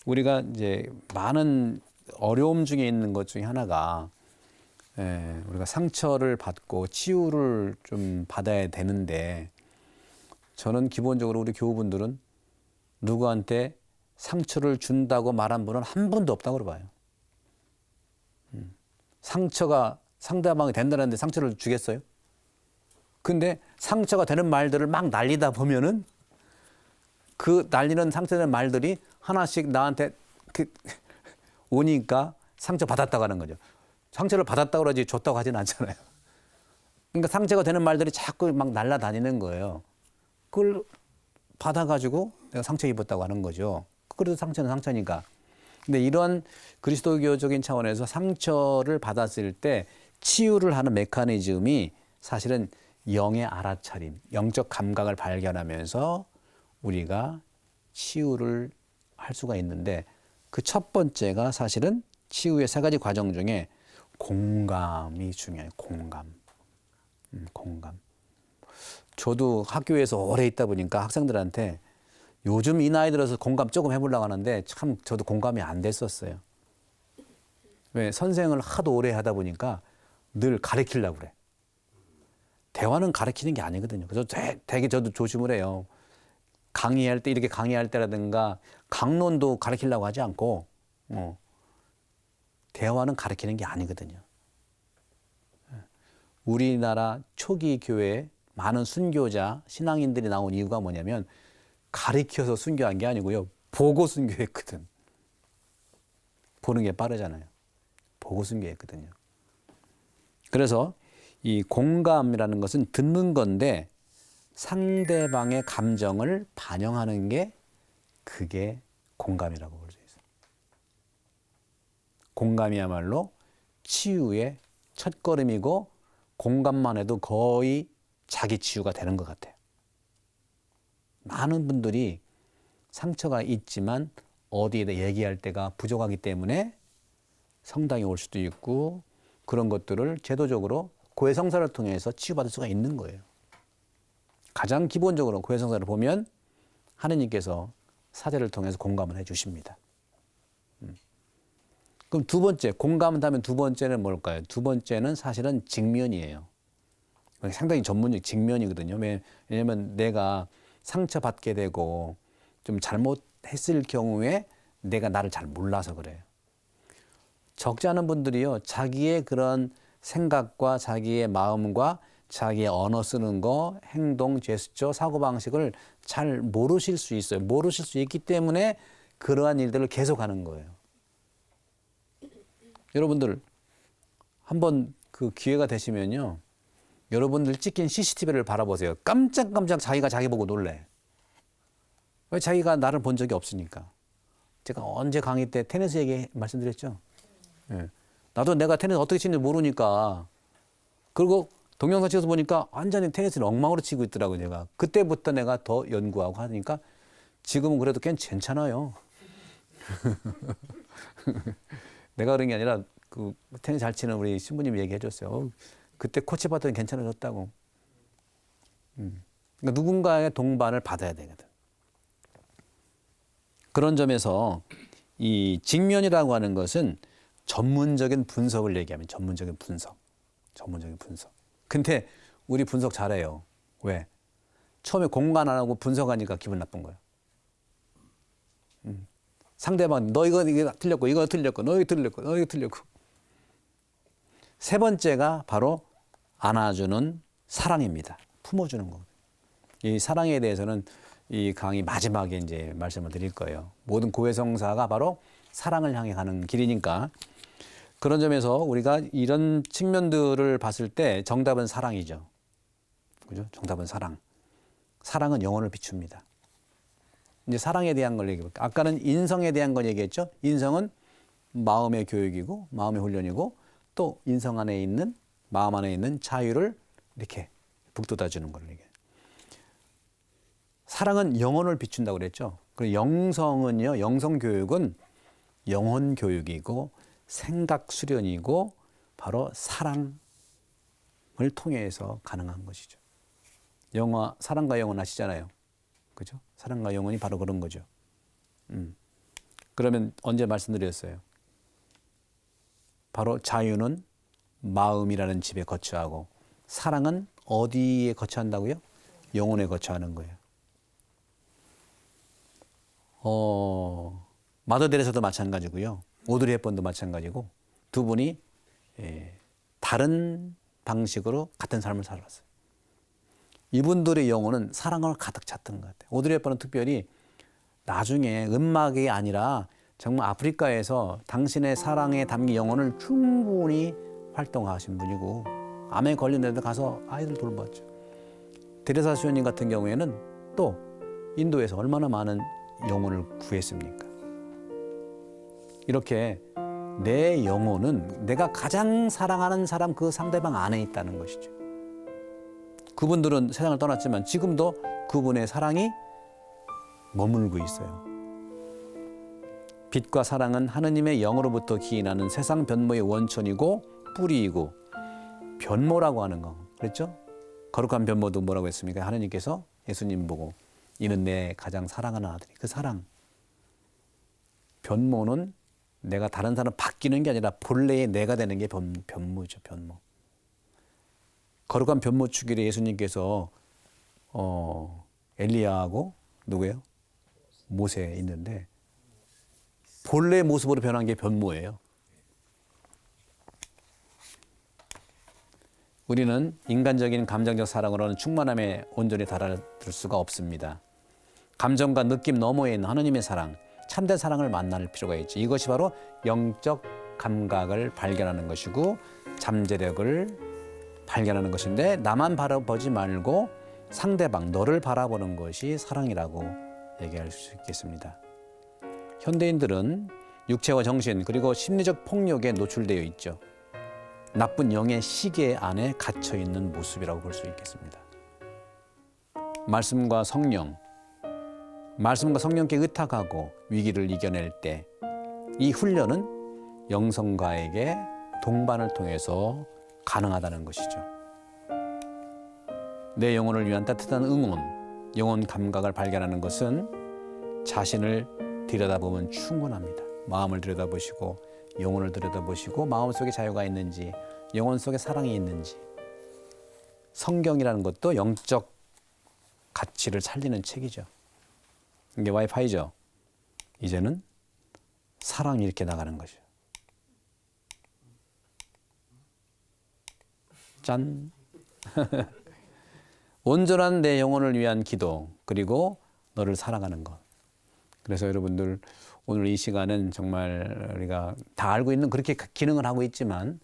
우리가 이제 많은 어려움 중에 있는 것 중에 하나가 우리가 상처를 받고 치유를 좀 받아야 되는데 저는 기본적으로 우리 교우분들은 누구한테 상처를 준다고 말한 분은 한 분도 없다고 봐요. 상처가 상대방이 된다는데 상처를 주겠어요? 근데 상처가 되는 말들을 막 날리다 보면은 그 날리는 상처되는 말들이 하나씩 나한테 오니까 상처 받았다고 하는 거죠. 상처를 받았다고 그러지 줬다고 하진 않잖아요. 그러니까 상처가 되는 말들이 자꾸 막 날아다니는 거예요. 그걸 받아가지고 내가 상처 입었다고 하는 거죠. 그래도 상처는 상처니까. 근데 이런 그리스도교적인 차원에서 상처를 받았을 때 치유를 하는 메커니즘이 사실은 영의 알아차림, 영적 감각을 발견하면서 우리가 치유를 할 수가 있는데 그 첫 번째가 사실은 치유의 세 가지 과정 중에 공감이 중요해요. 공감. 공감. 저도 학교에서 오래 있다 보니까 학생들한테 요즘 이 나이 들어서 공감 조금 해보려고 하는데 참 저도 공감이 안 됐었어요. 왜? 선생을 하도 오래 하다 보니까 늘 가르치려고 그래. 대화는 가르치는 게 아니거든요. 그래서 되게 저도 조심을 해요. 강의할 때 이렇게 강의할 때라든가 강론도 가르치려고 하지 않고 대화는 가르치는 게 아니거든요. 우리나라 초기 교회에 많은 순교자, 신앙인들이 나온 이유가 뭐냐면 가르쳐서 순교한 게 아니고요. 보고 순교했거든. 보는 게 빠르잖아요. 보고 순교했거든요. 그래서 이 공감이라는 것은 듣는 건데 상대방의 감정을 반영하는 게 그게 공감이라고 볼 수 있어요. 공감이야말로 치유의 첫걸음이고 공감만 해도 거의 자기 치유가 되는 것 같아요. 많은 분들이 상처가 있지만 어디에다 얘기할 때가 부족하기 때문에 성당에 올 수도 있고 그런 것들을 제도적으로 고해성사를 통해서 치유받을 수가 있는 거예요. 가장 기본적으로 고해성사를 보면 하느님께서 사제를 통해서 공감을 해 주십니다. 그럼 두 번째, 공감을 하면 두 번째는 뭘까요? 두 번째는 사실은 직면이에요. 상당히 전문적 직면이거든요. 왜냐하면 내가 상처받게 되고 좀 잘못했을 경우에 내가 나를 잘 몰라서 그래요. 적지 않은 분들이요. 자기의 그런 생각과 자기의 마음과 자기의 언어 쓰는 거, 행동, 제스처, 사고방식을 잘 모르실 수 있어요. 모르실 수 있기 때문에 그러한 일들을 계속하는 거예요. 여러분들 한번 그 기회가 되시면요. 여러분들 찍힌 CCTV를 바라보세요. 깜짝깜짝 자기가 자기 보고 놀래. 왜? 자기가 나를 본 적이 없으니까. 제가 언제 강의 때 테니스 얘기 말씀드렸죠. 예. 나도 내가 테니스 어떻게 치는지 모르니까. 그리고 동영상 찍어서 보니까 완전히 테니스를 엉망으로 치고 있더라고요, 제가. 그때부터 내가 더 연구하고 하니까 지금은 그래도 괜찮아요. 내가 그런 게 아니라 그 테니스 잘 치는 우리 신부님이 얘기해 줬어요. 그때 코치 받더니 괜찮아졌다고. 그러니까 누군가의 동반을 받아야 되거든. 그런 점에서 이 직면이라고 하는 것은 전문적인 분석을 얘기하면 전문적인 분석. 근데 우리 분석 잘해요. 왜? 처음에 공간 안 하고 분석하니까 기분 나쁜 거예요. 상대방 너 이거 틀렸고 이거 틀렸고 너 이거 틀렸고 너 이거 틀렸고. 세 번째가 바로 안아주는 사랑입니다. 품어주는 거. 이 사랑에 대해서는 이 강의 마지막에 이제 말씀을 드릴 거예요. 모든 고해성사가 바로 사랑을 향해 가는 길이니까 그런 점에서 우리가 이런 측면들을 봤을 때 정답은 사랑이죠. 그죠? 정답은 사랑. 사랑은 영혼을 비춥니다. 이제 사랑에 대한 걸 얘기해볼게요. 아까는 인성에 대한 걸 얘기했죠. 인성은 마음의 교육이고 마음의 훈련이고 또 인성 안에 있는 마음 안에 있는 자유를 이렇게 북돋아주는 걸 얘기해요. 사랑은 영혼을 비춘다고 그랬죠. 그리고 영성은요. 영성 교육은 영혼 교육이고 생각 수련이고 바로 사랑을 통해서 가능한 것이죠. 영화 사랑과 영혼 아시잖아요. 그죠? 사랑과 영혼이 바로 그런 거죠. 그러면 언제 말씀드렸어요? 바로 자유는 마음이라는 집에 거처하고 사랑은 어디에 거처한다고요? 영혼에 거처하는 거예요. 마더 데레사도 마찬가지고요. 오드리 헵번도 마찬가지고 두 분이 다른 방식으로 같은 삶을 살았어요. 이분들의 영혼은 사랑을 가득 찼던 것 같아요. 오드리 헵번은 특별히 나중에 음악이 아니라 정말 아프리카에서 당신의 사랑에 담긴 영혼을 충분히 활동하신 분이고 암에 걸린 데도 가서 아이들 돌봤죠. 데레사 수녀님 같은 경우에는 또 인도에서 얼마나 많은 영혼을 구했습니까? 이렇게 내 영혼은 내가 가장 사랑하는 사람 그 상대방 안에 있다는 것이죠. 그분들은 세상을 떠났지만 지금도 그분의 사랑이 머물고 있어요. 빛과 사랑은 하느님의 영으로부터 기인하는 세상 변모의 원천이고 뿌리이고 변모라고 하는 거 그랬죠? 거룩한 변모도 뭐라고 했습니까? 하느님께서 예수님 보고 이는 내 가장 사랑하는 아들이 그 사랑. 변모는 내가 다른 사람 바뀌는 게 아니라 본래의 내가 되는 게 변모죠. 변모. 거룩한 변모 주기를 예수님께서 엘리야하고 누구예요? 모세 있는데 본래 모습으로 변한 게 변모예요. 우리는 인간적인 감정적 사랑으로는 충만함에 온전히 달할 수가 없습니다. 감정과 느낌 너머에 있는 하느님의 사랑, 참된 사랑을 만날 필요가 있죠. 이것이 바로 영적 감각을 발견하는 것이고 잠재력을 발견하는 것인데 나만 바라보지 말고 상대방, 너를 바라보는 것이 사랑이라고 얘기할 수 있겠습니다. 현대인들은 육체와 정신 그리고 심리적 폭력에 노출되어 있죠. 나쁜 영의 시계 안에 갇혀 있는 모습이라고 볼 수 있겠습니다. 말씀과 성령께 의탁하고 위기를 이겨낼 때 이 훈련은 영성가에게 동반을 통해서 가능하다는 것이죠. 내 영혼을 위한 따뜻한 응원, 영혼 감각을 발견하는 것은 자신을 들여다보면 충분합니다. 마음을 들여다보시고 영혼을 들여다보시고 마음속에 자유가 있는지 영혼 속에 사랑이 있는지 성경이라는 것도 영적 가치를 살리는 책이죠. 이게 와이파이죠. 이제는 사랑이 이렇게 나가는 거죠. 짠. 온전한 내 영혼을 위한 기도 그리고 너를 사랑하는 것. 그래서 여러분들 오늘 이 시간은 정말 우리가 다 알고 있는 그렇게 기능을 하고 있지만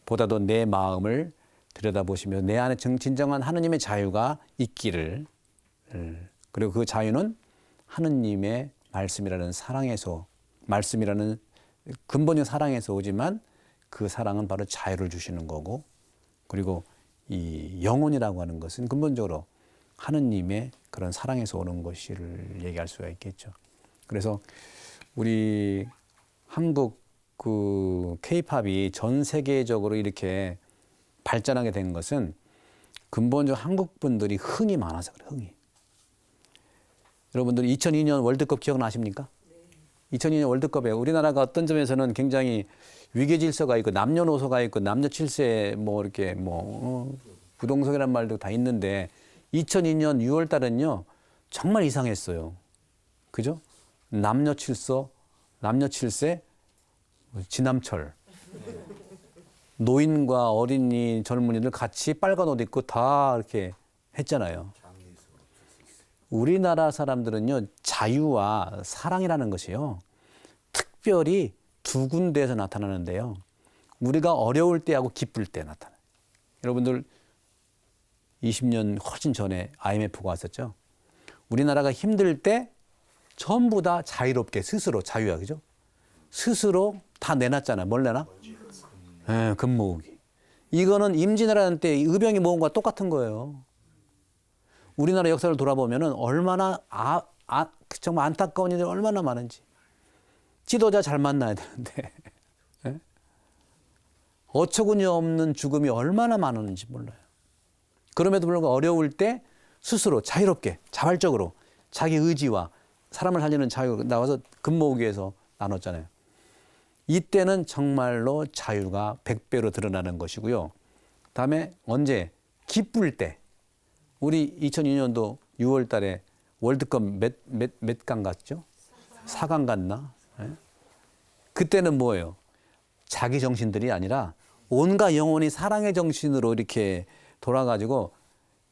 보다도 내 마음을 들여다보시며 내 안에 진정한 하느님의 자유가 있기를 그리고 그 자유는 하느님의 말씀이라는 사랑에서 말씀이라는 근본적 사랑에서 오지만 그 사랑은 바로 자유를 주시는 거고, 그리고 이 영혼이라고 하는 것은 근본적으로 하느님의 그런 사랑에서 오는 것을 얘기할 수가 있겠죠. 그래서 우리 한국 그 K-팝이 전 세계적으로 이렇게 발전하게 된 것은 근본적으로 한국 분들이 흥이 많아서 그래요. 흥이. 여러분들 2002년 월드컵 기억나십니까? 2002년 월드컵에 우리나라가 어떤 점에서는 굉장히 위계 질서가 있고 남녀노소가 있고 남녀 칠세 뭐 이렇게 부동석이란 말도 다 있는데 2002년 6월 달은요 정말 이상했어요. 그죠? 남녀 칠세 지남철 노인과 어린이 젊은이들 같이 빨간 옷 입고 다 이렇게 했잖아요. 우리나라 사람들은요 자유와 사랑이라는 것이요 특별히 두 군데에서 나타나는데요. 우리가 어려울 때하고 기쁠 때 나타나요. 여러분들 20년 훨씬 전에 IMF가 왔었죠. 우리나라가 힘들 때 전부 다 자유롭게 스스로 자유야, 그죠? 스스로 다 내놨잖아요. 뭘 내놔? 네, 금 모으기. 이거는 임진왜란 때 의병이 모은 거와 똑같은 거예요. 우리나라 역사를 돌아보면은 얼마나 정말 안타까운 일이 얼마나 많은지. 지도자 잘 만나야 되는데 네? 어처구니 없는 죽음이 얼마나 많았는지 몰라요. 그럼에도 불구하고 어려울 때 스스로 자유롭게 자발적으로 자기 의지와 사람을 살리는 자유 나와서 금 모으기 위해서 나눴잖아요. 이때는 정말로 자유가 100배로 드러나는 것이고요. 다음에 언제? 기쁠 때. 우리 2002년도 6월 달에 월드컵 몇 강 갔죠? 4강 갔나? 네? 그때는 뭐예요? 자기 정신들이 아니라 온갖 영혼이 사랑의 정신으로 이렇게 돌아가지고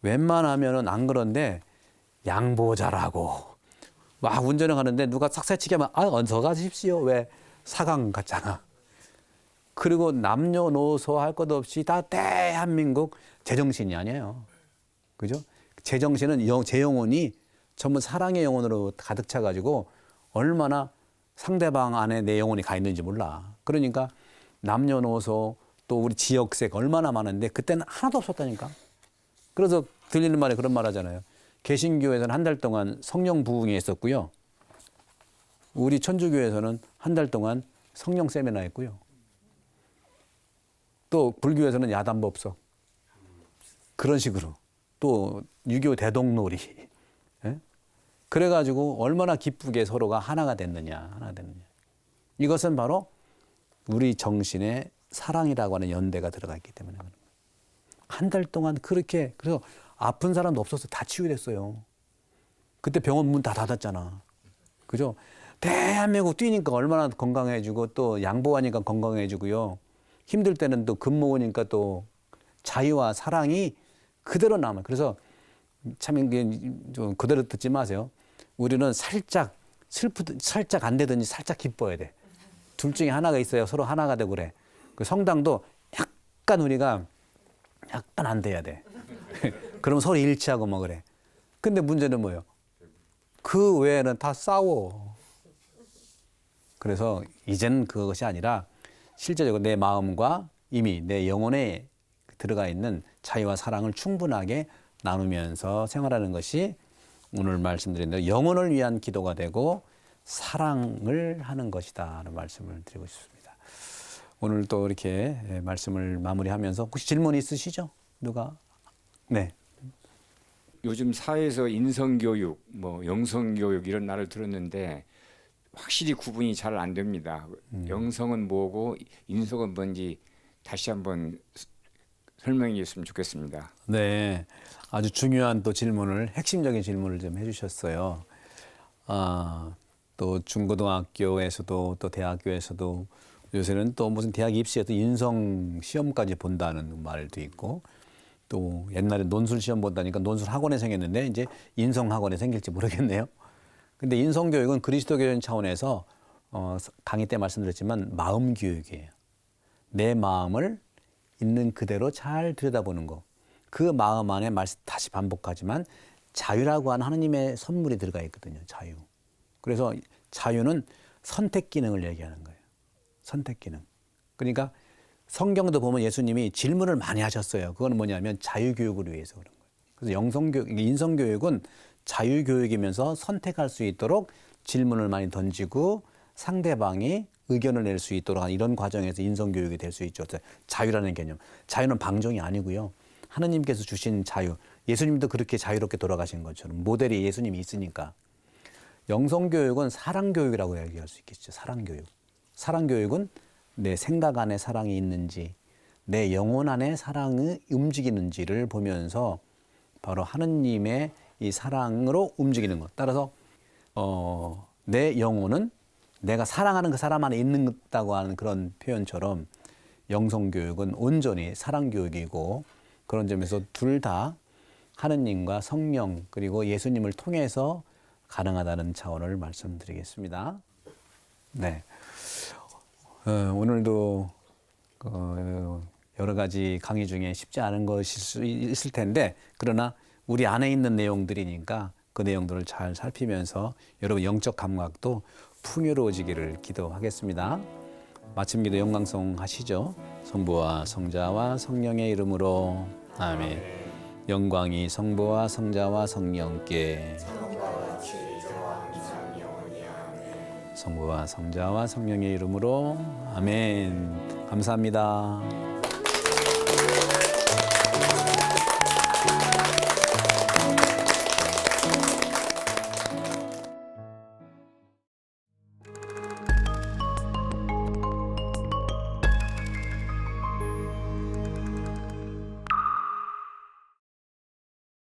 웬만하면은 안 그런데 양보 잘하고 막 운전을 하는데 누가 삭새치게 하면 얹어 가십시오. 왜? 4강 갔잖아. 그리고 남녀노소 할 것 없이 다 대한민국 제정신이 아니에요. 그죠? 제정신은 제 영혼이 전부 사랑의 영혼으로 가득 차가지고 얼마나 상대방 안에 내 영혼이 가 있는지 몰라. 그러니까 남녀노소 또 우리 지역색 얼마나 많은데 그때는 하나도 없었다니까. 그래서 들리는 말에 그런 말 하잖아요. 개신교에서는 한 달 동안 성령 부흥이 있었고요. 우리 천주교에서는 한 달 동안 성령 세미나 했고요. 또 불교에서는 야단법석. 그런 식으로. 또 유교 대동놀이. 예? 그래가지고 얼마나 기쁘게 서로가 하나가 됐느냐. 이것은 바로 우리 정신에 사랑이라고 하는 연대가 들어가 있기 때문에. 한 달 동안 그렇게 그래서 아픈 사람도 없어서 다 치유됐어요. 그때 병원 문 다 닫았잖아. 그죠? 대한민국 뛰니까 얼마나 건강해지고 또 양보하니까 건강해지고요. 힘들 때는 또 금 모으니까 또 자유와 사랑이 그대로 남아요. 그래서 참 이게 좀 그대로 듣지 마세요. 우리는 살짝 살짝 안 되든지 살짝 기뻐야 돼. 둘 중에 하나가 있어야 서로 하나가 되고 그래. 그 성당도 약간 우리가 약간 안 돼야 돼. 그럼 서로 일치하고 뭐 그래. 근데 문제는 뭐예요? 그 외에는 다 싸워. 그래서 이제는 그것이 아니라 실제적으로 내 마음과 이미 내 영혼에 들어가 있는 자유와 사랑을 충분하게 나누면서 생활하는 것이 오늘 말씀드린 대로 영혼을 위한 기도가 되고 사랑을 하는 것이다라는 말씀을 드리고 싶습니다. 오늘 또 이렇게 말씀을 마무리하면서 혹시 질문 있으시죠? 누가? 네. 요즘 사회에서 인성교육, 영성교육 이런 말을 들었는데 확실히 구분이 잘 안 됩니다. 영성은 뭐고 인성은 뭔지 다시 한번 설명해 주셨으면 좋겠습니다. 네. 아주 중요한 또 질문을, 핵심적인 질문을 좀 해주셨어요. 또 중고등학교에서도 또 대학교에서도 요새는 또 무슨 대학 입시에도 인성 시험까지 본다는 말도 있고 또 옛날에 논술 시험 본다니까 논술 학원에 생겼는데 이제 인성 학원에 생길지 모르겠네요. 근데 인성 교육은 그리스도교적인 차원에서 강의 때 말씀드렸지만 마음 교육이에요. 내 마음을 있는 그대로 잘 들여다보는 거. 그 마음 안에 다시 반복하지만 자유라고 하는 하나님의 선물이 들어가 있거든요. 자유. 그래서 자유는 선택 기능을 얘기하는 거예요. 선택 기능. 그러니까 성경도 보면 예수님이 질문을 많이 하셨어요. 그건 뭐냐면 자유교육을 위해서 그런 거예요. 그래서 영성교육, 인성교육은 자유교육이면서 선택할 수 있도록 질문을 많이 던지고 상대방이 의견을 낼 수 있도록 하는 이런 과정에서 인성교육이 될 수 있죠. 자유라는 개념. 자유는 방종이 아니고요. 하느님께서 주신 자유. 예수님도 그렇게 자유롭게 돌아가신 것처럼 모델이 예수님이 있으니까. 영성교육은 사랑교육이라고 얘기할 수 있겠죠. 사랑교육. 사랑교육은 내 생각 안에 사랑이 있는지, 내 영혼 안에 사랑이 움직이는지를 보면서 바로 하느님의 이 사랑으로 움직이는 것. 따라서 내 영혼은 내가 사랑하는 그 사람 안에 있는다고 하는 그런 표현처럼 영성교육은 온전히 사랑교육이고 그런 점에서 둘 다 하느님과 성령 그리고 예수님을 통해서 가능하다는 차원을 말씀드리겠습니다. 네, 오늘도 여러 가지 강의 중에 쉽지 않은 것일 수 있을 텐데 그러나 우리 안에 있는 내용들이니까 그 내용들을 잘 살피면서 여러분 영적 감각도 풍요로워지기를 기도하겠습니다. 마침 기도 영광송 하시죠. 성부와 성자와 성령의 이름으로 아멘. 영광이 성부와 성자와 성령께 성부와 성자와 성령의 이름으로 아멘. 감사합니다.